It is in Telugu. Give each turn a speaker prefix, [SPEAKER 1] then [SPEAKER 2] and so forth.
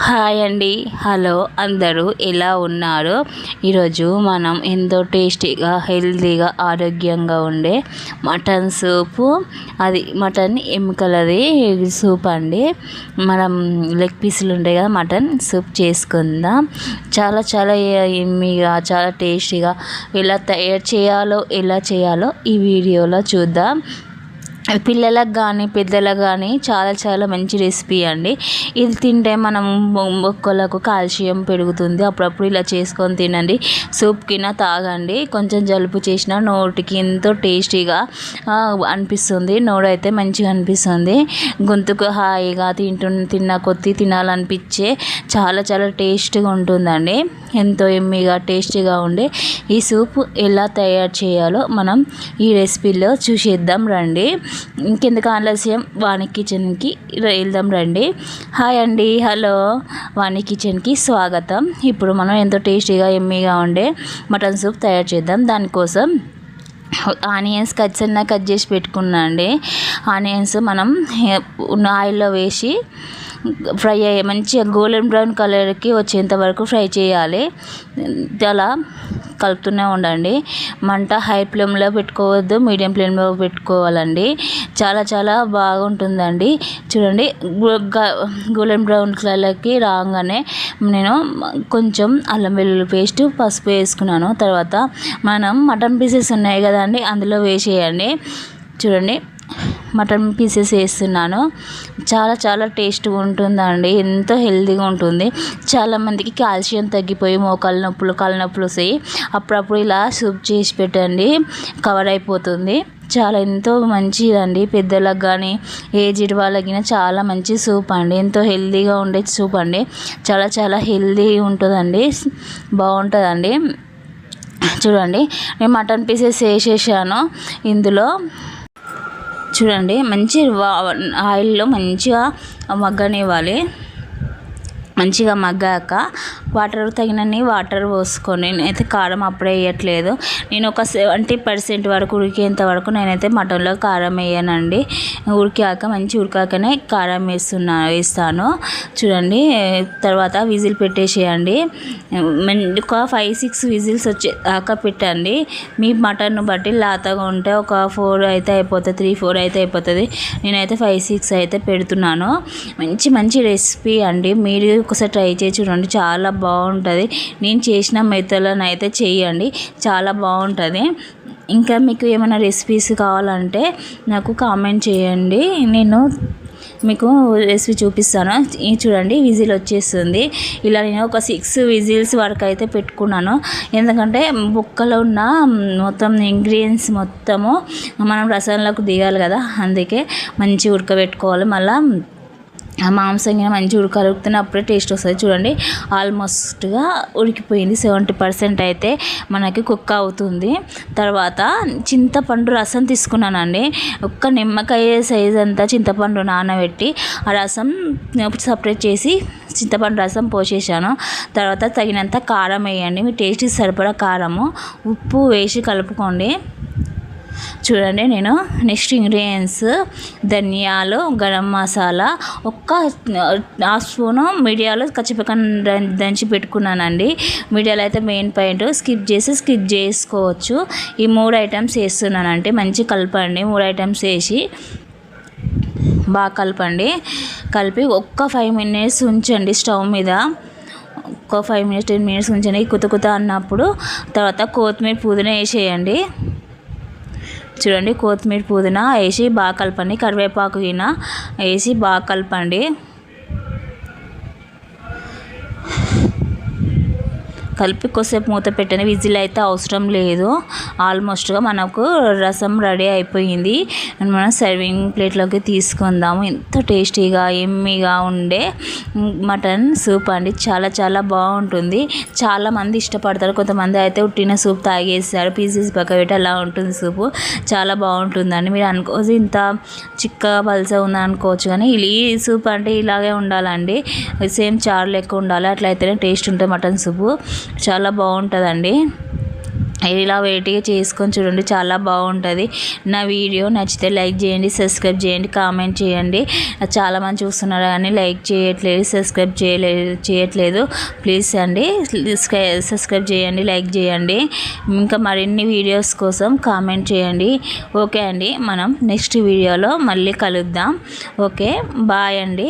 [SPEAKER 1] హాయ్ అండి, హలో అందరూ ఎలా ఉన్నారు? ఈరోజు మనం ఎంతో టేస్టీగా, హెల్తీగా, ఆరోగ్యంగా ఉండే మటన్ సూపు, అది మటన్ ఎముకలది సూప్ అండి. మనం లెగ్ పీసులు ఉంటాయి కదా, మటన్ సూప్ చేసుకుందాం. చాలా చాలా ఎమ్మీగా, చాలా టేస్టీగా ఎలా తయారు చేయాలో, ఈ వీడియోలో చూద్దాం. పిల్లలకు కానీ పెద్దలకు కానీ చాలా చాలా మంచి రెసిపీ అండి. ఇది తింటే మనం మొక్కలకు కాల్షియం పెరుగుతుంది. అప్పుడప్పుడు ఇలా చేసుకొని తినండి. సూప్ కింద తాగండి. కొంచెం జలుబు చేసిన నోటికి ఎంతో టేస్టీగా అనిపిస్తుంది. నోడైతే మంచిగా అనిపిస్తుంది. గొంతుకు హాయిగా తిన్న కొద్దీ తినాలనిపించే చాలా చాలా టేస్టీగా ఉంటుందండి. ఎంతో ఎమ్మీగా టేస్టీగా ఉండే ఈ సూప్ ఎలా తయారు చేయాలో మనం ఈ రెసిపీలో చూసేద్దాం రండి. ఇంకెందుకు ఆలస్యం, వాణి కిచెన్కి వెళ్దాం రండి. హాయ్ అండి, హలో, వాణి కిచెన్కి స్వాగతం. ఇప్పుడు మనం ఎంతో టేస్టీగా ఎమ్మీగా ఉండే మటన్ సూప్ తయారు చేద్దాం. దానికోసం ఆనియన్స్ కట్ చేసి పెట్టుకున్నా అండి. ఆనియన్స్ మనం ఆయిల్లో వేసి ఫ్రై మంచిగా గోల్డెన్ బ్రౌన్ కలర్కి వచ్చేంత వరకు ఫ్రై చేయాలి. అలా కలుపుతూనే ఉండండి. మంట హై ఫ్లేమ్లో పెట్టుకోవద్దు, మీడియం ఫ్లేమ్లో పెట్టుకోవాలండి. చాలా చాలా బాగుంటుందండి. చూడండి, గోల్డెన్ బ్రౌన్ కలర్కి రాగానే నేను కొంచెం అల్లం వెల్లుల్లి పేస్ట్, పసుపు వేసుకున్నాను. తర్వాత మనం మటన్ పీసెస్ ఉన్నాయి కదండి, అందులో వేసేయండి. చూడండి, మటన్ పీసెస్ వేస్తున్నాను. చాలా చాలా టేస్ట్గా ఉంటుందండి. ఎంతో హెల్తీగా ఉంటుంది. చాలామందికి కాల్షియం తగ్గిపోయి మోకాళ్ళ నొప్పులు, కాళ్ళ నొప్పులు వస్తాయి. అప్పుడప్పుడు ఇలా సూప్ చేసి పెట్టండి, కవర్ అయిపోతుంది. చాలా ఎంతో మంచిదండి. పెద్దలకు కానీ ఏజ్డ్ వాళ్ళకి చాలా మంచి సూప్ అండి. ఎంతో హెల్తీగా ఉండే సూప్ అండి. చాలా చాలా హెల్తీ ఉంటుందండి, బాగుంటుందండి. చూడండి, నేను మటన్ పీసెస్ వేసేసాను ఇందులో. చూడండి, మంచి ఆయిల్లో మంచిగా మగ్గనివ్వాలి. మంచిగా మగ్గాక వాటర్ తగినన్ని వాటర్ పోసుకొని, నేనైతే కారం అప్పుడే వేయట్లేదు. నేను ఒక 70% వరకు ఉడికేంత వరకు నేనైతే మటన్లో కారం వేయనండి. మంచి ఉడికాకనే కారం వేస్తాను. చూడండి, తర్వాత విజిల్ పెట్టేసేయండి. ఒక 5-6 విజిల్స్ వచ్చేదాకా పెట్టండి. మీ మటన్ బట్టి లాతగా ఉంటే ఒక 4 అయితే అయిపోతుంది, 3-4 అయితే అయిపోతుంది. నేనైతే 5-6 అయితే పెడుతున్నాను. మంచి రెసిపీ అండి. మీరు ఒకసారి ట్రై చేసి చూడండి, చాలా బాగుంటుంది. నేను చేసిన మెథడ్లను అయితే చేయండి, చాలా బాగుంటుంది. ఇంకా మీకు ఏమైనా రెసిపీస్ కావాలంటే నాకు కామెంట్ చేయండి, నేను మీకు రెసిపీ చూపిస్తాను. చూడండి, విజిల్ వచ్చేస్తుంది. ఇలా నేను ఒక 6 విజిల్స్ వరకు అయితే పెట్టుకున్నాను. ఎందుకంటే బుక్కలో ఉన్న మొత్తం ఇంగ్రీడియంట్స్ మొత్తము మనం రసంలోకి దిగాలి కదా, అందుకే మంచి ఉడకబెట్టుకోవాలి. మళ్ళీ ఆ మాంసం మంచి ఉడకలుగుతున్న అప్పుడే టేస్ట్ వస్తుంది. చూడండి, ఆల్మోస్ట్గా ఉడికిపోయింది. 70% అయితే మనకి కుక్ అవుతుంది. తర్వాత చింతపండు రసం తీసుకున్నానండి. ఒక్క నిమ్మకాయ సైజ్ అంతా చింతపండు నానబెట్టి ఆ రసం సపరేట్ చేసి చింతపండు రసం పోసేసాను. తర్వాత తగినంత కారం వేయండి. మీ టేస్ట్కి సరిపడా కారము, ఉప్పు వేసి కలుపుకోండి. చూడండి, నేను నెక్స్ట్ ఇంగ్రీడియంట్స్ ధనియాలు, గరం మసాలా, ఒక్క హాఫ్ స్పూను మిరియాలు కచ్చిపక్కన దంచి పెట్టుకున్నానండి. మిరియాలు అయితే మెయిన్ పాయింట్, స్కిప్ చేసుకోవచ్చు. ఈ 3 ఐటమ్స్ వేస్తున్నానంటే మంచి కలపండి. 3 ఐటమ్స్ వేసి బాగా కలిపి ఒక్క 5 minutes ఉంచండి స్టవ్ మీద. ఒక 5 minutes 10 minutes ఉంచండి. కుత అన్నప్పుడు తర్వాత కొత్తిమీర, పుదీనా వేసేయండి. చూడండి, కొత్తిమీర, పుదీనా వేసి బాగా కలపండి. కరివేపాకు వేసి బాగా కలపండి. కలిపి కొద్దిసేపు మూత పెట్టండి. విజిల్ అయితే అవసరం లేదు. ఆల్మోస్ట్గా మనకు రసం రెడీ అయిపోయింది. మనం సర్వింగ్ ప్లేట్లోకి తీసుకుందాము. ఎంతో టేస్టీగా ఎమ్మీగా ఉండే మటన్ సూప్ అండి. చాలా చాలా బాగుంటుంది. చాలామంది ఇష్టపడతారు. కొంతమంది అయితే ఉట్టిన సూప్ తాగేస్తారు, పీసెస్ పక్కబెట్టి అలా ఉంటుంది సూపు. చాలా బాగుంటుందండి. మీరు అనుకోవచ్చు ఇంత చిక్కగా పల్చగా ఉందని అనుకోవచ్చు, కానీ ఈ సూప్ అంటే ఇలాగే ఉండాలండి. సేమ్ చారు లెక్క ఉండాలి. అట్లయితేనే టేస్ట్ ఉంటుంది మటన్ సూపు. చాలా బాగుంటుందండి. ఇలా వెరైటీగా చేసుకొని చూడండి, చాలా బాగుంటుంది. నా వీడియో నచ్చితే లైక్ చేయండి, సబ్స్క్రైబ్ చేయండి, కామెంట్ చేయండి. చాలామంది చూస్తున్నారు కానీ లైక్ చేయట్లేదు, సబ్స్క్రైబ్ చేయట్లేదు. ప్లీజ్ అండి సబ్స్క్రైబ్ చేయండి, లైక్ చేయండి. ఇంకా మరిన్ని వీడియోస్ కోసం కామెంట్ చేయండి. ఓకే అండి, మనం నెక్స్ట్ వీడియోలో మళ్ళీ కలుద్దాం. ఓకే, బాయ్ అండి.